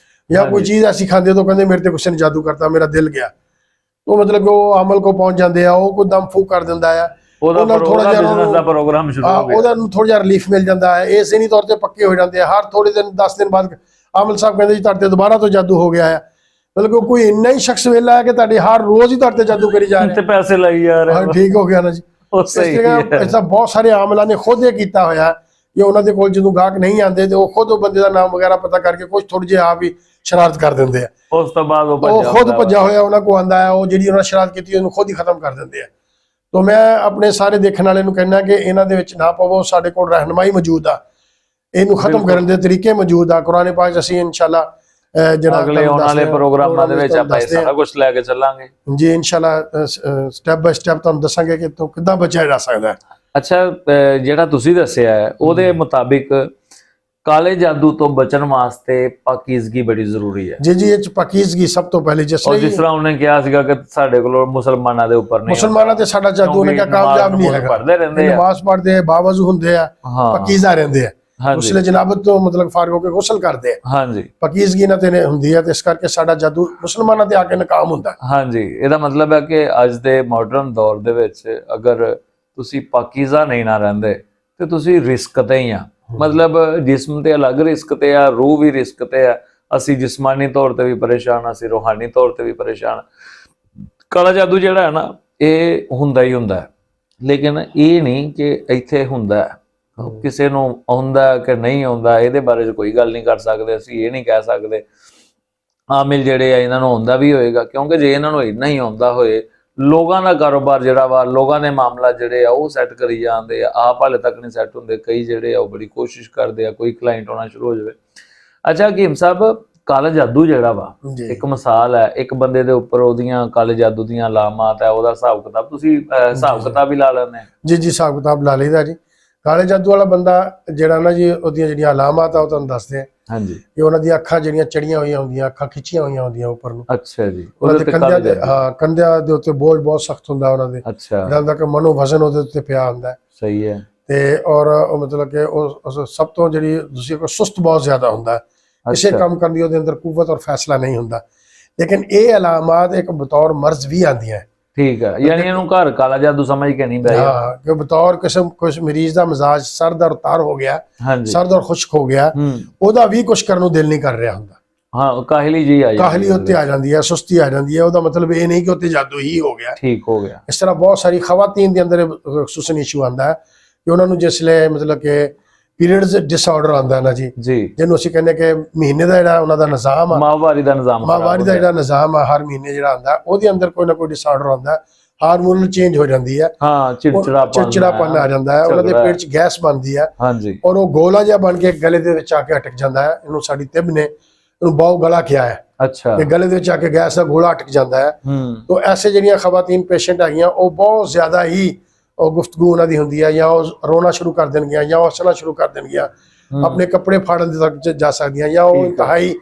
ਜਾਂ ਕੋਈ ਚੀਜ਼ ਐਸੀ ਖਾਂਦੇ ਤੋਂ ਕਹਿੰਦੇ ਮੇਰੇ ਤੇ ਕਿਸੇ ਨੇ ਜਾਦੂ ਕਰਤਾ, ਮੇਰਾ ਦਿਲ ਗਿਆ, ਉਹ ਮਤਲਬ ਕਿ ਉਹ ਅਮਲ ਕੋ ਪਹੁੰਚ ਜਾਂਦੇ ਆ, ਉਹ ਕੋਈ ਦਮ ਫੂਕ ਕਰ ਦਿੰਦਾ ਹੈ, ਉਹਦਾ ਥੋੜਾ ਜਿਹਾ ਪ੍ਰੋਗਰਾਮ ਸ਼ੁਰੂ ਹੋ ਗਿਆ, ਉਹਦਾ ਨੂੰ ਥੋੜਾ ਜਿਹਾ ਰਿਲੀਫ ਮਿਲ ਜਾਂਦਾ ਹੈ, ਇਹ ਜ਼ਹਿਨੀ ਤੌਰ ਤੇ ਪੱਕੇ ਹੋ ਜਾਂਦੇ ਆ। ਹਰ ਥੋੜੇ ਦਿਨ 10 ਦਿਨ ਬਾਅਦ ਆਮਲ ਸਾਹਿਬ ਕਹਿੰਦੇ ਜੀ ਤੁਹਾਡੇ ਤੇ ਦੁਬਾਰਾ ਤੋਂ ਜਾਦੂ ਹੋ ਗਿਆ ਹੈ, ਮਤਲਬ ਕੋਈ ਇੰਨਾ ਹੀ ਸ਼ਖਸ ਵੇਲਾ ਹੈ ਕਿ ਤੁਹਾਡੇ ਹਰ ਰੋਜ਼ ਹੀ ਤੁਹਾਡੇ ਤੇ ਜਾਦੂ ਕਰੀ ਜਾ ਰਹੇ ਤੇ ਪੈਸੇ ਲਾਈ ਜਾ ਰਹੇ। ਹਾਂ, ਠੀਕ ਹੋ ਗਿਆ ਨਾ ਜੀ। ਐਸਾ ਬਹੁਤ ਸਾਰੇ ਆਮਲਾਂ ਨੇ ਖੁਦ ਇਹ ਕੀਤਾ ਹੋਇਆ ਕਿ ਉਹਨਾਂ ਦੇ ਕੋਲ ਜਦੋਂ ਗਾਹਕ ਨਹੀਂ ਆਉਂਦੇ ਤੇ ਉਹ ਖੁਦ ਉਹ ਬੰਦੇ ਦਾ ਨਾਮ ਵਗੈਰਾ ਪਤਾ ਕਰਕੇ ਕੁਝ ਥੋੜੀ ਜਿਹੀ ਆਪ ਹੀ ਸ਼ਰਾਰਤ ਕਰ ਦਿੰਦੇ ਆ, ਉਸ ਤੋਂ ਬਾਅਦ ਉਹ ਖੁਦ ਭੱਜਾ ਹੋਇਆ ਉਹਨਾਂ ਕੋਲ ਆਉਂਦਾ ਹੈ, ਉਹ ਜਿਹੜੀ ਉਹਨਾਂ ਸ਼ਰਾਰਤ ਕੀਤੀ ਉਹਨੂੰ ਖੁਦ ਹੀ ਖਤਮ ਕਰ ਦਿੰਦੇ ਆ। तो मैं अपने सारे देखने वाले नूं कहना कि इन्हां दे विच ना पवो, साडे कोल रहनुमाई मौजूद आ, इहनूं खत्म करन दे तरीके मौजूद आ। कुरान पाक असीं इंशाअल्लाह जिहड़ा अगले आने वाले प्रोग्रामां दे विच आपां सारा कुछ लैके चलांगे जी इंशाअल्लाह, स्टैप बाय स्टैप तुहानूं दस्सांगे कि तो किद्दां बचाया जा सकदा है। अच्छा, जिहड़ा तुसीं दस्सिआ है ओहदे मुताबिक ਕਾਲੇ ਜਾਦੂ ਤੋਂ ਬਚਣ ਵਾਸਤੇ ਪਾਕੀਜ਼ਗੀ ਬੜੀ ਜ਼ਰੂਰੀ ਹੈ। ਜੀ ਜੀ, ਇਹ ਚ ਪਾਕੀਜ਼ਗੀ ਸਭ ਤੋਂ ਪਹਿਲੇ। ਜਿਸ ਤਰ੍ਹਾਂ ਉਹਨੇ ਕਿਹਾ ਸੀਗਾ ਕਿ ਸਾਡੇ ਕੋਲ ਮੁਸਲਮਾਨਾਂ ਦੇ ਉੱਪਰ ਨਹੀਂ, ਮੁਸਲਮਾਨਾਂ ਤੇ ਸਾਡਾ ਜਾਦੂ ਉਹਨੇ ਕਿਹਾ ਕਾਮਯਾਬ ਨਹੀਂ ਹੈਗਾ। ਪੜ੍ਹਦੇ ਰਹਿੰਦੇ ਆ, ਨਮਾਜ਼ ਪੜ੍ਹਦੇ ਆ, ਬਾਵਜ਼ੂ ਹੁੰਦੇ ਆ, ਪਾਕੀਜ਼ਾ ਰਹਿੰਦੇ ਆ, ਉਸਲੇ ਜਨਾਬਤ ਤੋਂ ਮਤਲਬ ਫਾਰਗ ਹੋ ਕੇ ਗੁਸਲ ਕਰਦੇ ਆ। ਹਾਂਜੀ, ਪਾਕੀਜ਼ਗੀ ਨਾਲ ਤੇ ਹੁੰਦੀ ਹੈ, ਤੇ ਇਸ ਕਰਕੇ ਸਾਡਾ ਜਾਦੂ ਮੁਸਲਮਾਨਾਂ ਤੇ ਆ ਕੇ ਨਾਕਾਮ ਹੁੰਦਾ। ਹਾਂਜੀ, ਇਹਦਾ ਮਤਲਬ ਹੈ ਕਿ ਅੱਜ ਦੇ ਮਾਡਰਨ ਦੌਰ ਦੇ ਵਿੱਚ ਅਗਰ ਤੁਸੀਂ ਪਾਕੀਜ਼ਾ ਨਹੀਂ ਨਾ ਰਹਿੰਦੇ ਤੇ ਤੁਸੀਂ ਰਿਸਕ ਤੇ ਹੀ ਆ। ਮਤਲਬ ਜਿਸਮ ਤੇ ਅਲੱਗ ਰਿਸਕ ਤੇ ਆ, ਰੂਹ ਵੀ ਰਿਸਕ ਤੇ ਆ। ਅਸੀਂ ਜਿਸਮਾਨੀ ਤੌਰ ਤੇ ਵੀ ਪਰੇਸ਼ਾਨ, ਅਸੀਂ ਰੂਹਾਨੀ ਤੌਰ ਤੇ ਵੀ ਪਰੇਸ਼ਾਨ। ਕਾਲਾ ਜਾਦੂ ਜਿਹੜਾ ਹੈ ਨਾ, ਇਹ ਹੁੰਦਾ ਹੀ ਹੁੰਦਾ ਹੈ, ਲੇਕਿਨ ਇਹ ਨਹੀਂ ਕਿ ਇੱਥੇ ਹੁੰਦਾ ਹੈ। ਕਿਸੇ ਨੂੰ ਆਉਂਦਾ ਕਿ ਨਹੀਂ ਆਉਂਦਾ ਇਹਦੇ ਬਾਰੇ ਕੋਈ ਗੱਲ ਨਹੀਂ ਕਰ ਸਕਦੇ। ਅਸੀਂ ਇਹ ਨਹੀਂ ਕਹਿ ਸਕਦੇ ਆਮਿਲ ਜਿਹੜੇ ਆ ਇਹਨਾਂ ਨੂੰ ਆਉਂਦਾ ਵੀ ਹੋਏਗਾ, ਕਿਉਂਕਿ ਜੇ ਇਹਨਾਂ ਨੂੰ ਇੰਨਾ ਹੀ ਆਉਂਦਾ ਹੋਏ, ਲੋਕਾਂ ਦਾ ਕਾਰੋਬਾਰ ਜਿਹੜਾ ਵਾ, ਲੋਕਾਂ ਦੇ ਮਾਮਲਾ ਜਿਹੜੇ ਆ ਉਹ ਸੈੱਟ ਕਰੀ ਜਾਂਦੇ ਆ, ਆਪ ਹਾਲੇ ਤੱਕ ਨਹੀਂ ਸੈੱਟ ਹੁੰਦੇ। ਕਈ ਜਿਹੜੇ ਆ ਉਹ ਬੜੀ ਕੋਸ਼ਿਸ਼ ਕਰਦੇ ਆ ਕੋਈ ਕਲਾਇੰਟ ਆਉਣਾ ਸ਼ੁਰੂ ਹੋ ਜਾਵੇ। ਅੱਛਾ ਹਕੀਮ ਸਾਹਿਬ, ਕਾਲਾ ਜਾਦੂ ਜਿਹੜਾ ਵਾ ਇੱਕ ਮਿਸਾਲ ਹੈ, ਇੱਕ ਬੰਦੇ ਦੇ ਉੱਪਰ ਉਹਦੀਆਂ ਕਾਲੇ ਜਾਦੂ ਦੀਆਂ ਅਲਾਮਤ ਹੈ, ਉਹਦਾ ਹਿਸਾਬ ਕਿਤਾਬ ਤੁਸੀਂ ਹਿਸਾਬ ਕਿਤਾਬ ਹੀ ਲਾ ਲੈਂਦੇ? ਜੀ ਜੀ, ਹਿਸਾਬ ਕਿਤਾਬ ਲਾ ਲਈਦਾ ਜੀ। ਕਾਲੇ ਜਾਦੂ ਵਾਲਾ ਬੰਦਾ ਜਿਹੜਾ ਨਾ ਜੀ, ਉਹਦੀਆਂ ਜਿਹੜੀਆਂ ਅਲਾਮਤ ਆ ਉਹ ਤੁਹਾਨੂੰ ਦੱਸਦੇ ਆ। ਹਾਂਜੀ, ਕਿ ਉਹਨਾਂ ਦੀਆਂ ਅੱਖਾਂ ਜਿਹੜੀਆਂ ਚੜੀਆਂ ਹੋਈਆਂ ਹੁੰਦੀਆਂ, ਅੱਖਾਂ ਖਿੱਚੀਆਂ ਹੋਈਆਂ ਹੁੰਦੀਆਂ ਉੱਪਰ ਨੂੰ। ਅੱਛਾ ਜੀ, ਉਹਨਾਂ ਦੇ ਕੰਧਿਆਂ ਦੇ, ਹਾਂ, ਕੰਧਿਆਂ ਦੇ ਉੱਤੇ ਬੋਝ ਬਹੁਤ ਸਖਤ ਹੁੰਦਾ ਉਹਨਾਂ ਦੇ। ਅੱਛਾ, ਜਿਹੜਾ ਕਿ ਮਨੋ ਵਜ਼ਨ ਉਹਦੇ ਉੱਤੇ ਪਿਆ ਹੁੰਦਾ। ਸਹੀ ਹੈ। ਤੇ ਔਰ ਉਹ ਮਤਲਬ ਕਿ ਉਹ ਸਭ ਤੋਂ ਜਿਹੜੀ ਤੁਸੀਂ ਸੁਸਤ ਬਹੁਤ ਜ਼ਿਆਦਾ ਹੁੰਦਾ, ਕਿਸੇ ਕੰਮ ਕਰਨ ਦੀ ਉਹਦੇ ਅੰਦਰ ਕੁਵਤ ਔਰ ਫੈਸਲਾ ਨਹੀਂ ਹੁੰਦਾ। ਲੇਕਿਨ ਇਹ ਅਲਾਮਤ ਇੱਕ ਬਤੌਰ ਮਰਜ਼ ਵੀ ਆਉਂਦੀਆਂ। ਠੀਕ ਹੈ, ਯਾਨੀ ਇਹਨੂੰ ਘਰ ਕਾਲਾ ਜਾਦੂ ਸਮਝ ਕੇ ਨਹੀਂ ਬਹਿ ਗਿਆ ਕਿ ਬਤੌਰ ਕਿਸਮ ਕੁਝ ਮਰੀਜ਼ ਦਾ ਮਿਜ਼ਾਜ ਸਰਦ ਔਰ ਤਾਰ ਹੋ ਗਿਆ, ਸਰਦ ਔਰ ਖੁਸ਼ਕ ਹੋ ਗਿਆ, ਉਹਦਾ ਵੀ ਕੁਝ ਕਰਨ ਨੂੰ ਦਿਲ ਨਹੀਂ ਕਰ ਰਿਹਾ ਹੁੰਦਾ। ਹਾਂ, ਕਾਹਲੀ ਜੀ ਆ ਜਾਂਦੀ, ਕਾਹਲੀ ਉੱਤੇ ਆ ਜਾਂਦੀ ਹੈ, ਸੁਸਤੀ ਆ ਜਾਂਦੀ ਹੈ। ਉਹਦਾ ਮਤਲਬ ਇਹ ਨਹੀਂ ਕਿ ਉੱਤੇ ਜਾਦੂ ਹੀ ਹੋ ਗਿਆ, ਠੀਕ ਹੋ ਗਿਆ। ਇਸ ਤਰ੍ਹਾਂ ਬਹੁਤ ਸਾਰੀ ਖਵਾਤੀਨ ਦੇ ਅੰਦਰ ਖੁਸੂਸਨ ਇਸ਼ੂ ਆਉਂਦਾ ਹੈ ਕਿ ਉਹਨਾਂ ਨੂੰ ਜਿਸਲੇ ਮਤਲਬ ਕਿ ਪੀਰੀਅਡਸ ਡਿਸਆਰਡਰ ਆਉਂਦਾ ਨਾ ਜੀ, ਜਿਹਨੂੰ ਅਸੀਂ ਕਹਿੰਦੇ ਕਿ ਮਹੀਨੇ ਦਾ ਜਿਹੜਾ ਉਹਨਾਂ ਦਾ ਨਿਜ਼ਾਮ ਆ, ਮਾਹਵਾਰੀ ਦਾ ਜਿਹੜਾ ਨਿਜ਼ਾਮ ਆ, ਹਰ ਮਹੀਨੇ ਜਿਹੜਾ ਆਉਂਦਾ ਉਹਦੇ ਅੰਦਰ ਕੋਈ ਨਾ ਕੋਈ ਡਿਸਆਰਡਰ ਆਉਂਦਾ, ਹਾਰਮੋਨਲ ਚੇਂਜ ਹੋ ਜਾਂਦੀ ਹੈ, ਚਿੜਚਿੜਾਪਨ ਆ ਜਾਂਦਾ ਹੈ, ਉਹਨਾਂ ਦੇ ਪੇਟ 'ਚ ਗੈਸ ਬਣਦੀ ਹੈ, ਔਰ ਉਹ ਗੋਲਾ ਜਿਹਾ ਬਣ ਕੇ ਗਲੇ ਦੇ ਵਿੱਚ ਆ ਕੇ ਅਟਕ ਜਾਂਦਾ ਹੈ। ਇਹਨੂੰ ਸਾਡੀ ਤਿਬ ਨੇ ਇਹਨੂੰ ਬਹੁ ਗਲਾ ਕਿਹਾ ਹੈ। ਅੱਛਾ, ਤੇ ਗਲੇ ਦੇ ਵਿੱਚ ਆ ਕੇ ਗੈਸ ਦਾ ਗੋਲਾ ਅਟਕ ਜਾਂਦਾ ਹੈ। ਤਾਂ ਐਸੇ ਜਿਹੜੀਆਂ ਖਵਾਤੀਨ ਪੇਸ਼ੈਂਟ ਹੈਗੀਆਂ, ਉਹ ਬਹੁਤ ਜ਼ਿਆਦਾ ਹੀ ਉਹ ਗੁਫ਼ਤਗੂ ਉਹਨਾਂ ਦੀ ਹੁੰਦੀ ਹੈ, ਜਾਂ ਉਹ ਰੋਣਾ ਸ਼ੁਰੂ ਕਰ ਦੇਣਗੀਆਂ, ਜਾਂ ਉਹ ਹੱਸਣਾ ਸ਼ੁਰੂ ਕਰ ਦੇਣਗੀਆਂ, ਆਪਣੇ ਕੱਪੜੇ ਫਾੜਨ ਦੇ ਤੱਕ ਜਾ ਸਕਦੀਆਂ, ਜਾਂ ਉਹ ਇੰਤਹਾਈ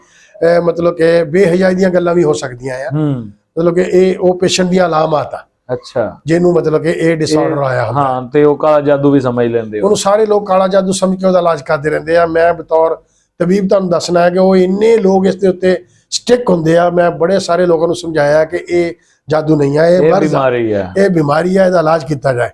ਮਤਲਬ ਕਿ ਬੇਹਯਾਈ ਦੀਆਂ ਗੱਲਾਂ ਵੀ ਹੋ ਸਕਦੀਆਂ ਆ। ਮਤਲਬ ਕਿ ਇਹ ਉਹ ਪੇਸ਼ੈਂਟ ਦੀਆਂ ਅਲਾਮਤ ਆ। ਅੱਛਾ, ਜਿਹਨੂੰ ਮਤਲਬ ਕਿ ਇਹ ਡਿਸਆਰਡਰ ਆਇਆ ਹੁੰਦਾ। ਹਾਂ, ਤੇ ਉਹ ਕਾਲਾ ਜਾਦੂ ਵੀ ਸਮਝ ਲੈਂਦੇ, ਉਹਨੂੰ ਸਾਰੇ ਲੋਕ ਕਾਲਾ ਜਾਦੂ ਸਮਝ ਕੇ ਉਹਦਾ ਇਲਾਜ ਕਰਦੇ ਰਹਿੰਦੇ ਆ। ਮੈਂ ਬਤੌਰ ਤਬੀਬ ਤੁਹਾਨੂੰ ਦੱਸਣਾ ਹੈ ਕਿ ਉਹ ਇੰਨੇ ਲੋਕ ਇਸ ਦੇ ਉੱਤੇ ਸਟਿਕ ਹੁੰਦੇ ਆ। ਮੈਂ ਬੜੇ ਸਾਰੇ ਲੋਕਾਂ ਨੂੰ ਸਮਝਾਇਆ ਕਿ ਇਹ ਜਾਦੂ ਨਹੀਂ ਹੈ, ਇਹ ਬਿਮਾਰੀ ਹੈ, ਇਹ ਬਿਮਾਰੀ ਹੈ, ਇਹਦਾ ਇਲਾਜ ਕੀਤਾ ਜਾਏ।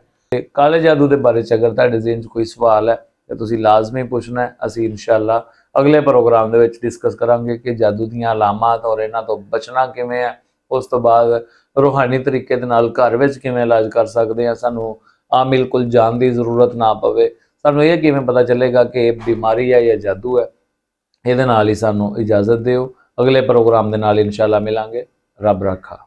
ਕਾਲੇ ਜਾਦੂ ਦੇ ਬਾਰੇ ਚ ਅਗਰ ਤੁਹਾਡੇ ਜ਼ਿਹਨ 'ਚ ਕੋਈ ਸਵਾਲ ਹੈ ਤੇ ਤੁਸੀਂ ਲਾਜ਼ਮੀ ਪੁੱਛਣਾ ਹੈ। ਅਸੀਂ ਇਨਸ਼ਾਅੱਲਾ ਅਗਲੇ ਪ੍ਰੋਗਰਾਮ ਦੇ ਵਿੱਚ ਡਿਸਕਸ ਕਰਾਂਗੇ ਕਿ ਜਾਦੂ ਦੀਆਂ ਅਲਾਮਤ ਔਰ ਇਹਨਾਂ ਤੋਂ ਬਚਣਾ ਕਿਵੇਂ ਹੈ। ਉਸ ਤੋਂ ਬਾਅਦ ਰੂਹਾਨੀ ਤਰੀਕੇ ਦੇ ਨਾਲ ਘਰ ਵਿੱਚ ਕਿਵੇਂ ਇਲਾਜ ਕਰ ਸਕਦੇ ਹਾਂ, ਸਾਨੂੰ ਆਮਿਲ ਕੋਲ ਜਾਣ ਦੀ ਜ਼ਰੂਰਤ ਨਾ ਪਵੇ। ਸਾਨੂੰ ਇਹ ਕਿਵੇਂ ਪਤਾ ਚੱਲੇਗਾ ਕਿ ਇਹ ਬਿਮਾਰੀ ਹੈ ਜਾਂ ਜਾਦੂ ਹੈ। ਇਹਦੇ ਨਾਲ ਹੀ ਸਾਨੂੰ ਇਜਾਜ਼ਤ ਦਿਓ, ਅਗਲੇ ਪ੍ਰੋਗਰਾਮ ਦੇ ਨਾਲ ਇਨਸ਼ਾਅੱਲਾ ਮਿਲਾਂਗੇ। ਰੱਬ ਰੱਖਾ।